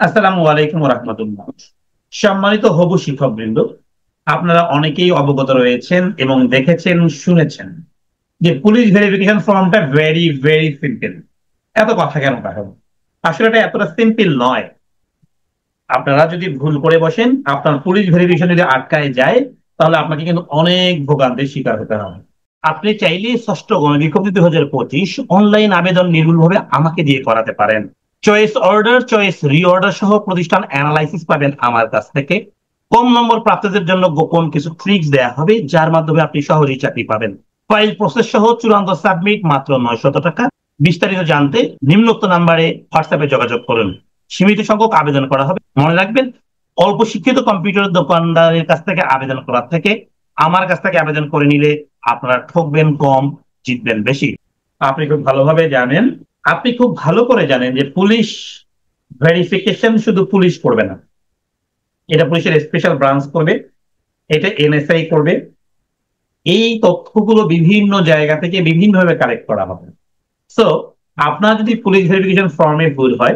আসসালামু আলাইকুম রাহমাতুল্লাহ। সম্মানিত হবু শিক্ষকবৃন্দ, আপনারা অনেকেই অবগত রয়েছেন এবং দেখেছেন, শুনেছেন যে পুলিশ ভেরিফিকেশন ফর্মটা ভেরি ভেরি সিম্পল। এত কথা কেন পাঠাবো? আসলে এটা এতটা সিম্পল নয়। আপনারা যদি ভুল করে বসেন, আপনার পুলিশ ভেরিফিকেশন যদি আটকায় যায়, তাহলে আপনাকে কিন্তু অনেক ভোগান্তির শিকার হতে হবে। আপনি চাইলে ষষ্ঠ গণবিজ্ঞপ্তি 2025 অনলাইন আবেদন নির্ভুলভাবে আমাকে দিয়ে করাতে পারেন। চয়েস অর্ডার, চয়েস রিঅর্ডার সহ প্রতিষ্ঠান অ্যানালাইসিস পাবেন আমার কাছ থেকে। কম নম্বর প্রাপ্তদের জন্য গোপন কিছু ট্রিক্স দেয়া হবে, যার মাধ্যমে আপনি সহজেই চাকরি পাবেন। ফাইল প্রসেস সহ চূড়ান্ত সাবমিট মাত্র 900 টাকা। বিস্তারিত জানতে নিম্নোক্ত নাম্বারে হোয়াটসঅ্যাপে যোগাযোগ করুন। সীমিত সংখ্যক আবেদন করা হবে। মনে রাখবেন, অল্প শিক্ষিত কম্পিউটার দোকানদারের কাছ থেকে আবেদন করার থেকে আমার কাছ থেকে আবেদন করে নিলে আপনারা ঠকবেন কম, জিতবেন বেশি। আপনি খুব ভালোভাবে জানেন, আপনি খুব ভালো করে জানেন যে পুলিশ ভেরিফিকেশন শুধু পুলিশ করবে না, এটা পুলিশের স্পেশাল ব্রাঞ্চ করবে, এটা এনএসআই করবে। এই তথ্যগুলো বিভিন্ন জায়গা থেকে বিভিন্নভাবে কালেক্ট করা হবে। সো আপনার যদি পুলিশ ভেরিফিকেশন ফর্মে ভুল হয়,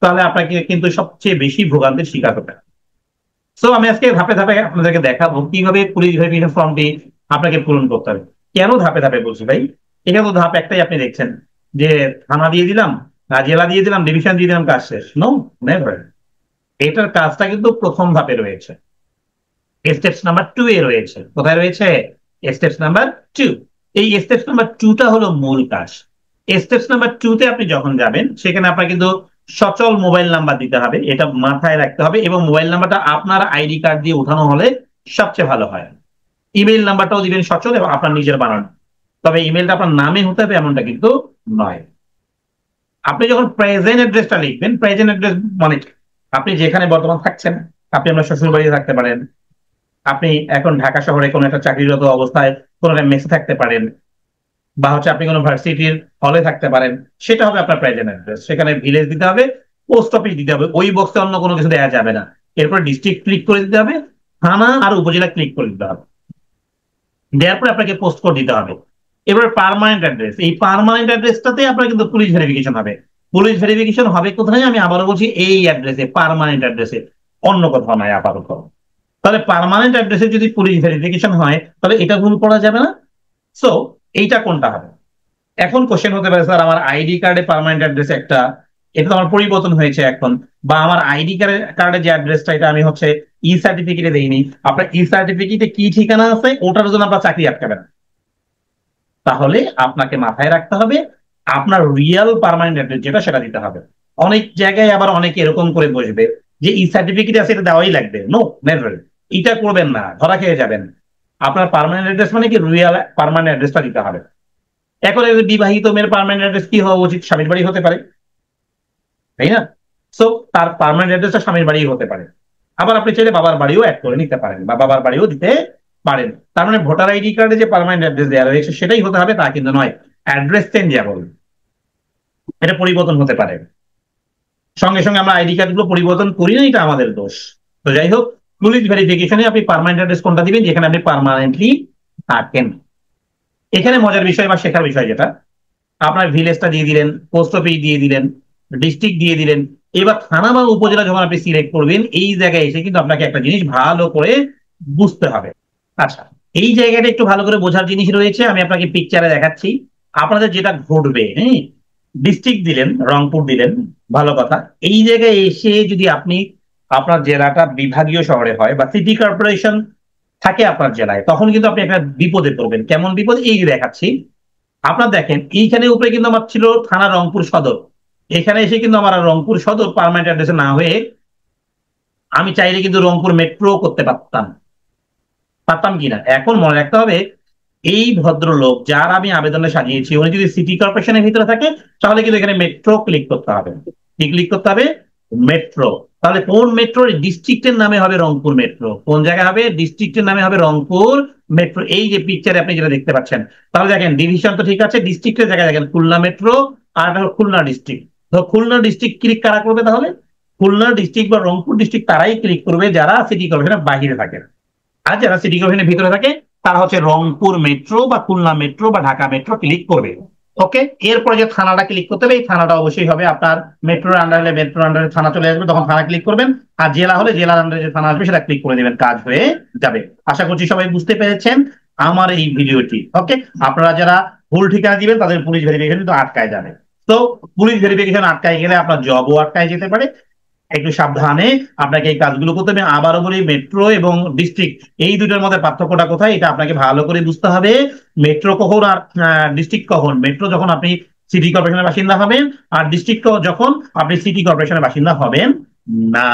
তাহলে আপনাকে কিন্তু সবচেয়ে বেশি ভোগান্তির শিকার হতে হবে। সো আমি আজকে ধাপে ধাপে আপনাদেরকে দেখাবো কিভাবে পুলিশ ভেরিফিকেশন ফর্মটি আপনাকে পূরণ করতে হবে। কেন ধাপে ধাপে বলছি ভাই? এখানে তো ধাপ একটাই, আপনি দেখছেন যে থানা দিয়ে দিলাম, জেলা দিয়ে দিলাম, ডিভিশন দিয়ে দিলাম, কাজ শেষ। No, never. এটার কাজটা কিন্তু প্রথম ধাপে রয়েছে, স্টেপস নাম্বার 2 এ রয়েছে। কোথায় রয়েছে? Steps number 2। এই স্টেপস নাম্বার 2 টা হলো মূল কাজ। স্টেপস নাম্বার 2 তে আপনি যখন যাবেন, সেখানে আপনার কিন্তু সচল মোবাইল নাম্বার দিতে হবে, এটা মাথায় রাখতে হবে। এবং মোবাইল নাম্বারটা আপনার আইডি কার্ড দিয়ে উঠানো হলে সবচেয়ে ভালো হয়। ইমেইল নাম্বারটাও দিবেন সচল এবং আপনার নিজের বানানো। তবে ইমেলটা আপনার নামে হতে হবে এমনটা কিন্তু নয়। আপনি যখন প্রেজেন্ট অ্যাড্রেসটা লিখবেন, প্রেজেন্ট অ্যাড্রেস মানে কি? আপনি যেখানে বর্তমান থাকছেন, আপনি আপনার শ্বশুর বাড়িতে থাকতে পারেন, আপনি এখন ঢাকা শহরে কোনো একটা চাকরিরত অবস্থায় কোনো একটা মেসে থাকতে পারেন, বা হচ্ছে আপনি কোনো ভার্সিটির হলে থাকতে পারেন। সেটা হবে আপনার প্রেজেন্ট অ্যাড্রেস। সেখানে ভিলেজ দিতে হবে, পোস্ট অফিস দিতে হবে, ওই বক্সে অন্য কোনো কিছু দেওয়া যাবে না। এরপর ডিস্ট্রিক্ট ক্লিক করে দিতে হবে, থানা আর উপজেলা ক্লিক করে দিতে হবে। দেওয়ার পরে আপনাকে পোস্ট কোড দিতে হবে। এবার পার্মানেন্ট অ্যাড্রেস, এই পার্মানেন্ট অ্যাড্রেসটাতে আপনার কিন্তু পুলিশ ভেরিফিকেশন হবে। পুলিশ ভেরিফিকেশন হবে কোথায়? আমি আবারও বলছি, এই অ্যাড্রেসে, পার্মানেন্ট অ্যাড্রেসে, অন্য কোথাও নয় আপাতত। তাহলে পার্মানেন্ট অ্যাড্রেসে যদি পুলিশ ভেরিফিকেশন হয়, তাহলে এটা ভুল করা যাবে না। সো এইটা কোনটা হবে? এখন কোশ্চেন হতে পারে, স্যার আমার আইডি কার্ডে পার্মানেন্ট অ্যাড্রেস একটা, এটা তো আমার পরিবর্তন হয়েছে এখন। বা আমার আইডি কার্ডে যে অ্যাড্রেসটা, এটা আমি হচ্ছে ই সার্টিফিকেটে দেইনি। আপনার ই সার্টিফিকেটে কি ঠিকানা আছে, ওটার জন্য আপনার চাকরি আটকাবেন। তাহলে আপনাকে মাথায় রাখতে হবে আপনার রিয়েল পার্মানেন্ট অ্যাড্রেস যেটা, সেটা দিতে হবে। অনেক জায়গায় আবার অনেকে এরকম করে বসবে যে ই সার্টিফিকেট আছে, এটা দেওয়াই লাগবে। No, never. এটা করবেন না, ধরা খেয়ে যাবেন। আপনার পার্মানেন্ট অ্যাড্রেস মানে কি, রিয়েল পার্মানেন্ট অ্যাড্রেসটা দিতে হবে। এখন একজন বিবাহিত মেয়ের পার্মানেন্ট অ্যাড্রেস কি হওয়া উচিত? স্বামীর বাড়ি হতে পারে, তাই না? সো তার পার্মানেন্ট অ্যাড্রেসটা স্বামীর বাড়ি হতে পারে। আবার আপনি চাইলে বাবার বাড়িও অ্যাড করে নিতে পারেন, বা বাবার বাড়িও দিতে পারেন। তার মানে ভোটার আইডি কার্ডে যে পার্মানেন্ট অ্যাড্রেস দেওয়া রয়েছে সেটাই হতে হবে তা কিন্তু নয়। অ্যাড্রেস চেঞ্জেবল, এটা পরিবর্তন হতে পারে। সঙ্গে সঙ্গে আমরা আইডি কার্ড গুলো পরিবর্তন করি না, এটা আমাদের দোষ। তো যাই হোক, পুলিশ ভেরিফিকেশনে আপনি পার্মানেন্ট অ্যাড্রেস কোনটা দিবেন? যেখানে আপনি পার্মানেন্টলি থাকেন। এখানে মজার বিষয় বা শেখার বিষয় যেটা, আপনার ভিলেজটা দিয়ে দিলেন, পোস্ট অফিস দিয়ে দিলেন, ডিস্ট্রিক্ট দিয়ে দিলেন। এবার থানা বা উপজেলা যখন আপনি সিলেক্ট করবেন, এই জায়গায় এসে কিন্তু আপনাকে একটা জিনিস ভালো করে বুঝতে হবে। আচ্ছা, এই জায়গাটা একটু ভালো করে বোঝার জিনিস রয়েছে, আমি আপনাকে পিকচারে দেখাচ্ছি। আপনাদের যেটা ঘটবে, হ্যাঁ, ডিস্ট্রিক্ট দিলেন, রংপুর দিলেন, ভালো কথা। এই জায়গায় এসে যদি আপনি, আপনার জেলাটা বিভাগীয় শহরে হয় বা সিটি কর্পোরেশন থাকে আপনার জেলায়, তখন কিন্তু আপনি একটা বিপদে পড়বেন। কেমন বিপদ? এই দেখাচ্ছি। আপনার দেখেন, এইখানে উপরে কিন্তু আমার ছিল থানা রংপুর সদর। এখানে এসে কিন্তু আমার আর রংপুর সদর পার্মানেন্ট অ্যাড্রেসে না হয়ে, আমি চাইলে কিন্তু রংপুর মেট্রো করতে পারতাম। পারতাম কিনা এখন মনে রাখতে হবে, এই ভদ্রলোক যার আমি আবেদনে সাজিয়েছি, উনি যদি সিটি কর্পোরেশনের ভিতরে থাকে, তাহলে কিন্তু এখানে মেট্রো ক্লিক করতে হবে। কি ক্লিক করতে হবে? মেট্রো। তাহলে কোন মেট্রো? ডিস্ট্রিক্টের নামে হবে রংপুর মেট্রো। কোন জায়গায় হবে? ডিস্ট্রিক্টের নামে হবে রংপুর মেট্রো। এই যে পিকচারে আপনি যেটা দেখতে পাচ্ছেন, তাহলে দেখেন ডিভিশন তো ঠিক আছে, ডিস্ট্রিক্টের জায়গায় দেখেন খুলনা মেট্রো, আর খুলনা ডিস্ট্রিক্ট। তো খুলনা ডিস্ট্রিক্ট ক্লিক কারা করবে তাহলে? খুলনা ডিস্ট্রিক্ট বা রংপুর ডিস্ট্রিক্ট তারাই ক্লিক করবে যারা সিটি কর্পোরেশনের বাহিরে থাকে। আর যারা সিটি কর্পোরেশনের ভিতরে থাকে, তারা হচ্ছে রংপুর মেট্রো বা খুলনা মেট্রো বা ঢাকা মেট্রো ক্লিক করবে। ওকে, এরপরে যে থানাটা ক্লিক করতে হবে, এই থানাটা অবশ্যই হবে আপনার মেট্রোর আন্ডারে, মেট্রোর আন্ডারে থানা চলে আসবে, তখন থানা ক্লিক করবেন। আর জেলা হলে জেলার আন্ডারে যে থানা আসবে সেটা ক্লিক করে দেবেন, কাজ হয়ে যাবে। আশা করছি সবাই বুঝতে পেরেছেন আমার এই ভিডিওটি। ওকে, আপনারা যারা ভুল ঠিকানা দিবেন তাদের পুলিশ ভেরিফিকেশন কিন্তু আটকায় যাবে। তো পুলিশ ভেরিফিকেশন আটকায় গেলে আপনার জবও আটকায় যেতে পারে। একটু সাবধানে আপনাকে এই কাজগুলো করতে হবে। আবারও বলি, মেট্রো এবং ডিস্ট্রিক্ট এই দুটোর মধ্যে পার্থক্যটা কোথায় এটা আপনাকে ভালো করে বুঝতে হবে। মেট্রো কখন আর ডিস্ট্রিক্ট কখন? মেট্রো যখন আপনি সিটি কর্পোরেশনের বাসিন্দা হবেন, আর ডিস্ট্রিক্ট যখন আপনি সিটি কর্পোরেশনের বাসিন্দা হবেন না।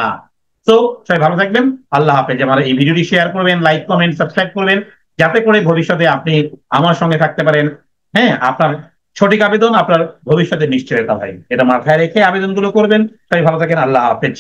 তো সবাই ভালো থাকবেন, আল্লাহ হাফেজ। আমার এই ভিডিওটি শেয়ার করবেন, লাইক কমেন্ট সাবস্ক্রাইব করবেন, যাতে করে ভবিষ্যতে আপনি আমার সঙ্গে থাকতে পারেন। হ্যাঁ, আপনার সঠিক আবেদন আপনার ভবিষ্যতের নিশ্চয়তা ভাই, এটা মাথায় রেখে আবেদনগুলো করবেন। সবাই ভালো থাকেন, আল্লাহ হাফেজ।